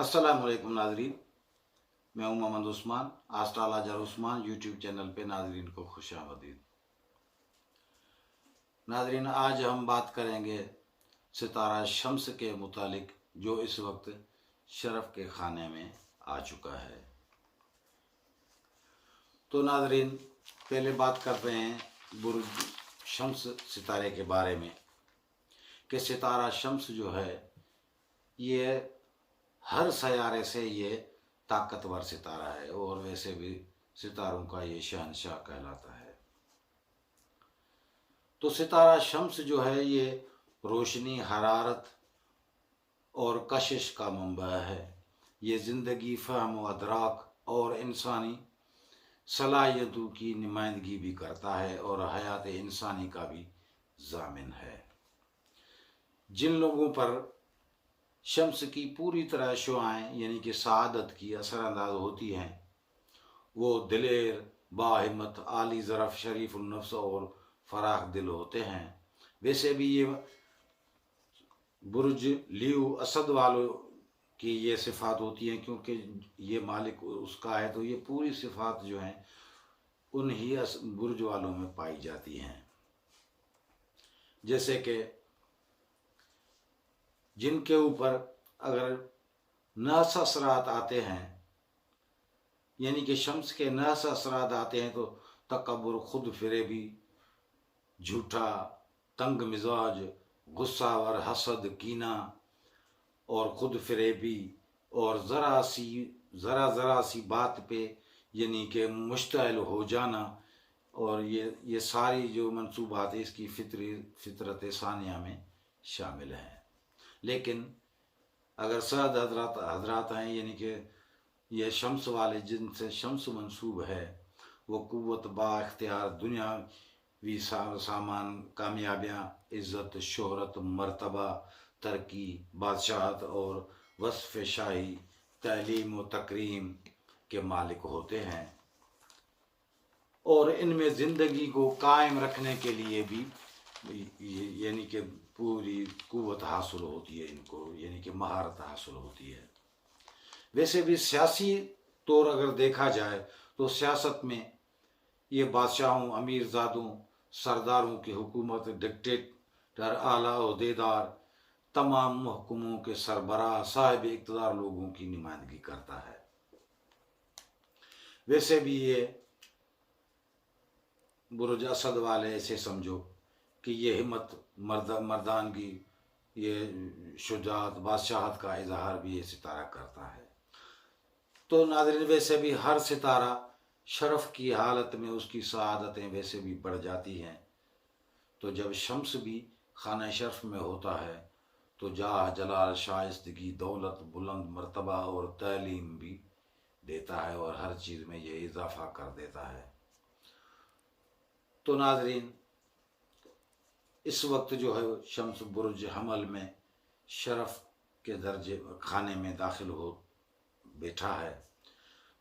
अस्सलाम वालेकुम नाजरीन, मैं हूं मोहम्मद उस्मान। आस्ट्राला जर उस्मान यूट्यूब चैनल पे नाजरीन को खुशामदीद। नाजरीन, आज हम बात करेंगे सितारा शम्स के मुतालिक, जो इस वक्त शरफ के खाने में आ चुका है। तो नाजरीन, पहले बात करते हैं बुर्ज शम्स सितारे के बारे में कि सितारा शम्स जो है ये हर सयारे से ये ताकतवर सितारा है और वैसे भी सितारों का ये शहंशाह कहलाता है। तो सितारा शम्स जो है ये रोशनी, हरारत और कशिश का मंबा है। ये ज़िंदगी, फ़हम व अदराक और इंसानी सलाहियतों की नुमाइंदगी भी करता है और हयात इंसानी का भी ज़ामिन है। जिन लोगों पर शम्स की पूरी तरह शुआएँ यानी कि सआदत की असरअंदाज होती हैं, वो दिलेर, बाहिम्मत, आली ज़रफ़, शरीफ नफ्स और फराख दिल होते हैं। वैसे भी ये बुर्ज लियो असद वालों की ये सिफ़ात होती हैं, क्योंकि ये मालिक उसका है, तो ये पूरी सिफ़ात जो हैं उन्हीं बुर्ज वालों में पाई जाती हैं। जैसे कि जिनके ऊपर अगर नास असरात आते हैं, यानी कि शम्स के नास असरात आते हैं, तो तकब्बुर, खुद फिरेबी, झूठा, तंग मिजाज, गुस्सा और हसद, कीना और खुद फिरेबी और ज़रा सी बात पे यानी कि मुश्तइल हो जाना, और ये सारी जो मंसूबात इसकी फितरत सानिया में शामिल हैं। लेकिन अगर सद हजरात हैं, यानी कि ये शम्स वाले, जिनसे शम्स मंसूब है, वो कुव्वत, बा इख्तियार, दुनियावी सामान, कामयाबियाँ, इज़्ज़त, शोहरत, मर्तबा, तरक्की, बादशाहत और वस्फ़ शाही, तालीम व तकरीम के मालिक होते हैं। और इनमें ज़िंदगी को कायम रखने के लिए भी यानी कि पूरी कुव्वत हासिल होती है इनको, यानी कि महारत हासिल होती है। वैसे भी सियासी तौर अगर देखा जाए तो सियासत में ये बादशाहों, अमीरजादों, सरदारों की हुकूमत, डिक्टेटर, आला ओहदेदार, तमाम महकुमों के सरबराह, साहिब इक़्तिदार लोगों की नुमाइंदगी करता है। वैसे भी ये बुर्ज असद वाले ऐसे समझो कि ये हिम्मत, मर्दानगी, ये शुजाअत, बादशाहत का इजहार भी ये सितारा करता है। तो नाज़रीन, वैसे भी हर सितारा शरफ की हालत में उसकी सआदतें वैसे भी बढ़ जाती हैं। तो जब शम्स भी खाना शरफ में होता है तो जाह, जलाल, शाइस्तगी, दौलत, बुलंद मर्तबा और तालीम भी देता है और हर चीज़ में ये इजाफ़ा कर देता है। तो नाज़रीन, इस वक्त जो है शम्स बुर्ज हमल में शरफ के दर्जे खाने में दाखिल हो बैठा है।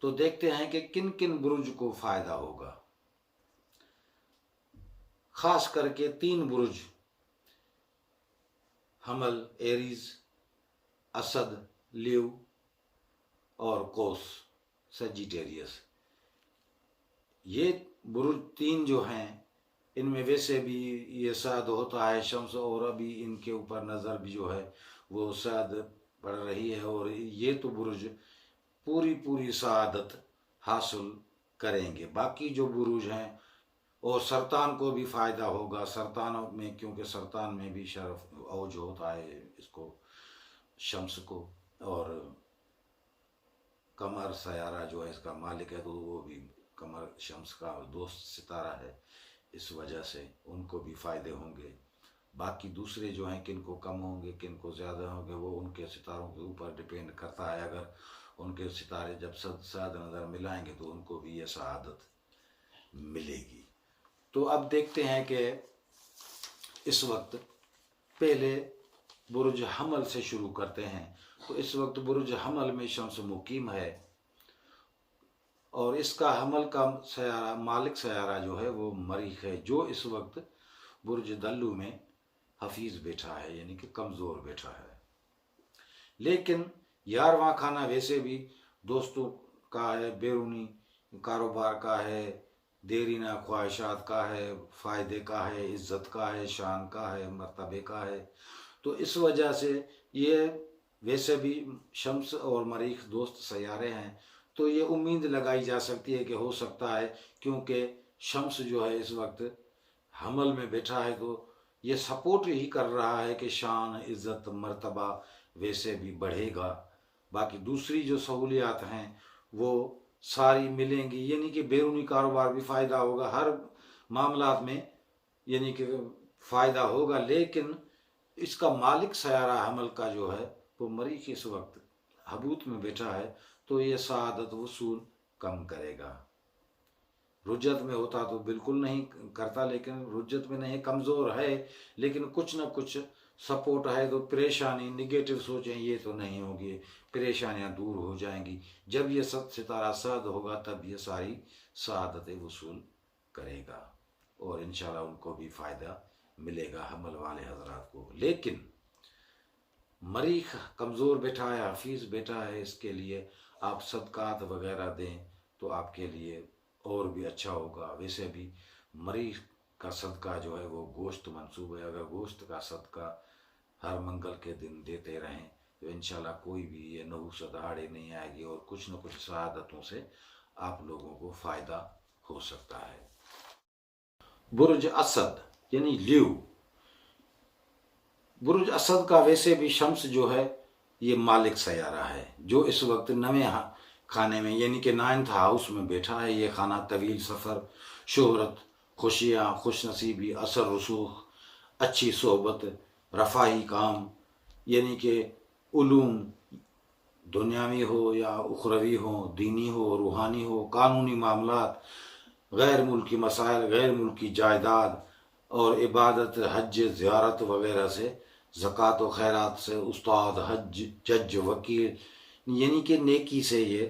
तो देखते हैं कि किन किन बुर्ज को फ़ायदा होगा। ख़ास करके 3 बुर्ज, हमल, एरीज, असद, लियो और कौस, सजिटेरियस, ये बुर्ज 3 जो हैं, इनमें वैसे भी ये साद होता है शम्स, और अभी इनके ऊपर नज़र भी जो है वो साद पड़ रही है, और ये तो बुर्ज पूरी सआदत हासिल करेंगे। बाकी जो बुरुज हैं, और सरतान को भी फ़ायदा होगा सरतान में, क्योंकि सरतान में भी शरफ औज होता है इसको, शम्स को, और कमर सयारा जो है इसका मालिक है, तो वो भी कमर शम्स का दोस्त सितारा है, इस वजह से उनको भी फ़ायदे होंगे। बाकी दूसरे जो हैं, किन को कम होंगे, किन को ज़्यादा होंगे, वो उनके सितारों के ऊपर डिपेंड करता है। अगर उनके सितारे जब सद नज़र मिलाएंगे तो उनको भी ये सआदत मिलेगी। तो अब देखते हैं कि इस वक्त पहले बुर्ज हमल से शुरू करते हैं। तो इस वक्त बुर्ज हमल में शम्स मुकीम है, और इसका हमल का सयारा, मालिक सयारा जो है वो मरीख है, जो इस वक्त बुर्ज दल्लू में हफीज़ बैठा है, यानी कि कमज़ोर बैठा है। लेकिन 11वां खाना वैसे भी दोस्तों का है, बैरूनी कारोबार का है, देरीना ख्वाहिशात का है, फ़ायदे का है, इज़्ज़त का है, शान का है, मर्तबे का है। तो इस वजह से ये वैसे भी शम्स और मरीख दोस्त सैयारे हैं, तो ये उम्मीद लगाई जा सकती है कि हो सकता है, क्योंकि शम्स जो है इस वक्त हमल में बैठा है, तो ये सपोर्ट ही कर रहा है कि शान, इज़्ज़त, मर्तबा वैसे भी बढ़ेगा। बाकी दूसरी जो सहूलियात हैं वो सारी मिलेंगी, यानी कि बैरूनी कारोबार भी फ़ायदा होगा, हर मामलात में यानी कि फ़ायदा होगा। लेकिन इसका मालिक सयारा हमल का जो है वो मरीख इस वक्त हबूत में बैठा है, तो ये सआदत वसूल कम करेगा। रुज्जत में होता तो बिल्कुल नहीं करता, लेकिन रुज्जत में नहीं, कमज़ोर है, लेकिन कुछ ना कुछ सपोर्ट है, तो परेशानी, निगेटिव सोचें ये तो नहीं होगी, परेशानियां दूर हो जाएंगी। जब ये सितारा साद होगा तब ये सारी सआदतें वसूल करेगा और इंशाल्लाह उनको भी फ़ायदा मिलेगा, हमल वाले हजरात को। लेकिन मरीख कमज़ोर बैठा है, हफीज़ बैठा है, इसके लिए आप सदकात वगैरह दें तो आपके लिए और भी अच्छा होगा। वैसे भी मरीख का सदका जो है वो गोश्त मंसूब है, अगर गोश्त का सदका हर मंगल के दिन देते रहें तो इंशाल्लाह कोई भी ये नहुसत आड़े नहीं आएगी और कुछ न कुछ सआदतों से आप लोगों को फ़ायदा हो सकता है। बुर्ज असद यानी ल्यू, बुर्ज असद का वैसे भी शम्स जो है ये मालिक सयारा है, जो इस वक्त नवे खाने में यानी कि 9th हाउस में बैठा है। ये खाना तवील सफ़र, शोहरत, खुशियाँ, खुश नसीबी, असर रसूख, अच्छी सोहबत, रफ़ाही काम यानी कि उलूम दुनियावी हो या उखरवी हो, दीनी हो, रूहानी हो, कानूनी मामलात, गैर मुल्की मसाइल, गैर मुल्की जायदाद और इबादत, हज, ज़ियारत वगैरह से, ज़कात व खैरात से, उस्ताद, हज, जज, वकील यानी कि नेकी से ये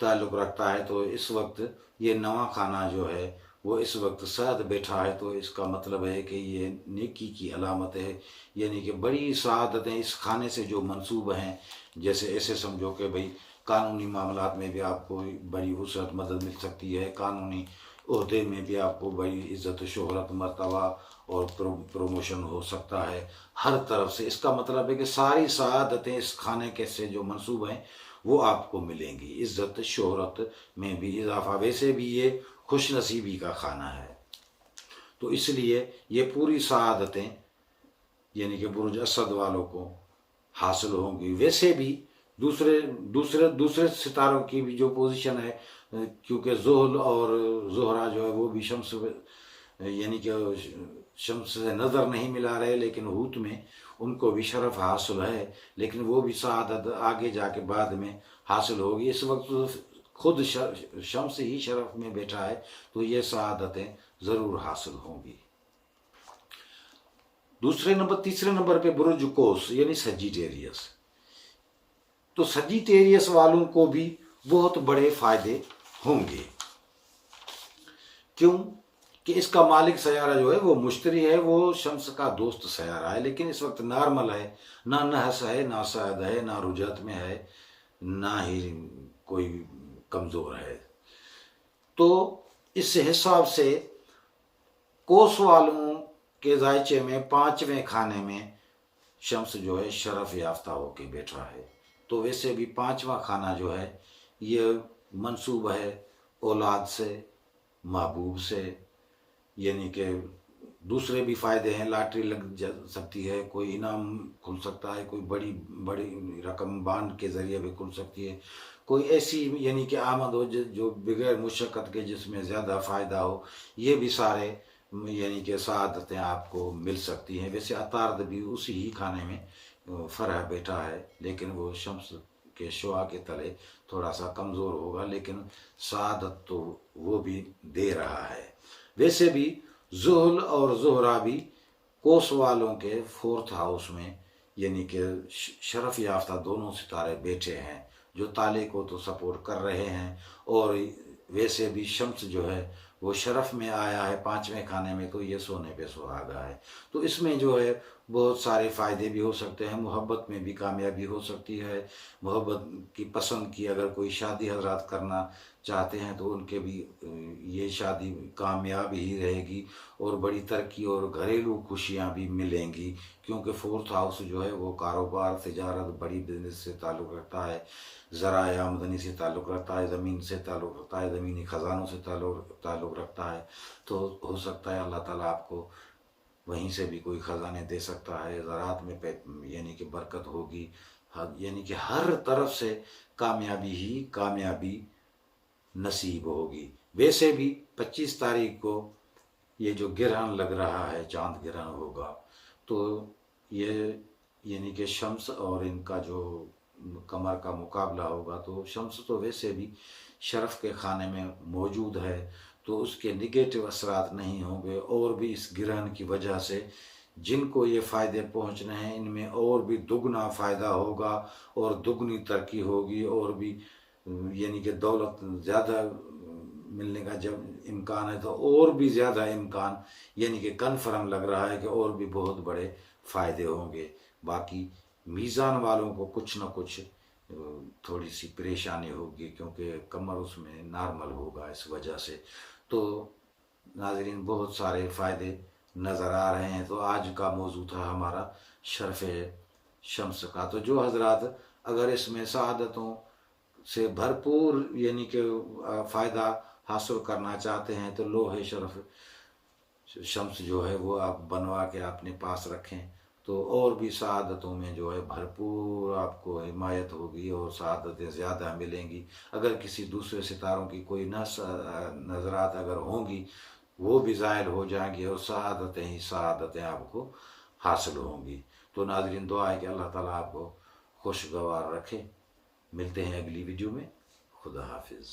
ताल्लुक़ रखता है। तो इस वक्त ये नवा खाना जो है वो इस वक्त साद बैठा है, तो इसका मतलब है कि ये नेकी की अलामत है, यानी कि बड़ी सआदतें इस खाने से जो मंसूब हैं। जैसे ऐसे समझो कि भाई कानूनी मामलात में भी आपको बड़ी वसअत मदद मिल सकती है, कानूनी ओहदे में भी आपको बड़ी इज़्ज़त, शोहरत, मर्तबा और प्रमोशन हो सकता है हर तरफ से। इसका मतलब है कि सारी सआदतें इस खाने के से जो मंसूब हैं वो आपको मिलेंगी, इज़्ज़त, शोहरत में भी इजाफा। वैसे भी ये खुश नसीबी का खाना है, तो इसलिए ये पूरी सआदतें यानी कि बुर्ज असद वालों को हासिल होंगी। वैसे भी दूसरे दूसरे दूसरे सितारों की भी जो पोजीशन है, क्योंकि ज़ुहल और ज़ुहरा जो है वो भी शम्स यानी कि शम्स से नज़र नहीं मिला रहे, लेकिन हूत में उनको भी शरफ हासिल है, लेकिन वो भी सआदत आगे जाके बाद में हासिल होगी। इस वक्त खुद शम्स ही शरफ में बैठा है, तो ये सआदतें ज़रूर हासिल होंगी। तीसरे नंबर पे बुर्ज कोस यानी सजिटेरियस। तो सजिटेरियस वालों को भी बहुत बड़े फायदे होंगे। क्यों कि इसका मालिक सयारा जो है वो मुश्तरी है, वो शम्स का दोस्त सयारा है, लेकिन इस वक्त नॉर्मल है, ना नहस है, ना साद है, ना रुजत में है, ना ही कोई कमज़ोर है। तो इस हिसाब से कोस वालों के जायचे में 5वें खाने में शम्स जो है शरफ याफ्ता होके बैठा है। तो वैसे भी 5वां खाना जो है ये मंसूब है औलाद से, महबूब से, यानी कि दूसरे भी फ़ायदे हैं, लॉटरी लग जा सकती है, कोई इनाम खुल सकता है, कोई बड़ी बड़ी रकम बांड के ज़रिए भी खुल सकती है, कोई ऐसी यानी कि आमद हो जो बगैर मुशक्क़त के जिसमें ज़्यादा फ़ायदा हो, ये भी सारे यानी कि सआदतें आपको मिल सकती हैं। वैसे अतारद भी उसी ही खाने में फरह बैठा है, लेकिन वो शम्स के शुआ के तले थोड़ा सा कमज़ोर होगा, लेकिन सआदत तो वो भी दे रहा है। वैसे भी ज़ुहल और ज़ुहरा भी कोस वालों के 4th हाउस में यानी कि शरफ याफ्ता दोनों सितारे बैठे हैं, जो ताले को तो सपोर्ट कर रहे हैं। और वैसे भी शम्स जो है वो शरफ में आया है 5वें खाने में, तो ये सोने पे सुहागा है। तो इसमें जो है بہت سارے فائدے بھی ہو سکتے ہیں، محبت میں بھی کامیابی ہو سکتی ہے، محبت کی پسند کی اگر کوئی شادی حضرات کرنا چاہتے ہیں تو ان کے بھی یہ شادی کامیاب ہی رہے گی اور بڑی ترقی اور گھریلو خوشیاں بھی ملیں گی، کیونکہ فورتھ ہاؤس جو ہے وہ کاروبار، تجارت، بڑی بزنس سے تعلق رکھتا ہے، ذرائع آمدنی سے تعلق رکھتا ہے، زمین سے تعلق رکھتا ہے، زمینی خزانوں سے تعلق رکھتا ہے۔ تو ہو سکتا ہے اللہ تعالیٰ آپ کو وہیں سے بھی کوئی خزانے دے سکتا ہے، زراعت میں یعنی کہ برکت ہوگی، یعنی کہ ہر طرف سے کامیابی ہی کامیابی نصیب ہوگی۔ ویسے بھی 25 تاریخ کو یہ جو گرہن لگ رہا ہے، چاند گرہن ہوگا، تو یہ یعنی کہ شمس اور ان کا جو قمر کا مقابلہ ہوگا، تو شمس تو ویسے بھی شرف کے خانے میں موجود ہے، تو اس کے نگیٹو اثرات نہیں ہوں گے، اور بھی اس گرہن کی وجہ سے جن کو یہ فائدے پہنچنے ہیں ان میں اور بھی دگنا فائدہ ہوگا اور دگنی ترقی ہوگی، اور بھی یعنی کہ دولت زیادہ ملنے کا جب امکان ہے تو اور بھی زیادہ امکان، یعنی کہ کنفرم لگ رہا ہے کہ اور بھی بہت بڑے فائدے ہوں گے۔ باقی میزان والوں کو کچھ نہ کچھ تھوڑی سی پریشانی ہوگی، کیونکہ کمر اس میں نارمل ہوگا اس وجہ سے۔ تو ناظرین بہت سارے فائدے نظر آ رہے ہیں۔ تو آج کا موضوع تھا ہمارا شرف شمس کا۔ تو جو حضرات اگر اس میں سعادتوں سے بھرپور یعنی کہ فائدہ حاصل کرنا چاہتے ہیں تو لوح شرف شمس جو ہے وہ آپ بنوا کے اپنے پاس رکھیں، تو اور بھی سعادتوں میں جو ہے بھرپور آپ کو حمایت ہوگی اور سعادتیں زیادہ ملیں گی۔ اگر کسی دوسرے ستاروں کی کوئی نظرات اگر ہوں گی وہ بھی زائل ہو جائیں گی اور سعادتیں ہی سعادتیں آپ کو حاصل ہوں گی۔ تو ناظرین دعا ہے کہ اللہ تعالیٰ آپ کو خوشگوار رکھے۔ ملتے ہیں اگلی ویڈیو میں۔ خدا حافظ۔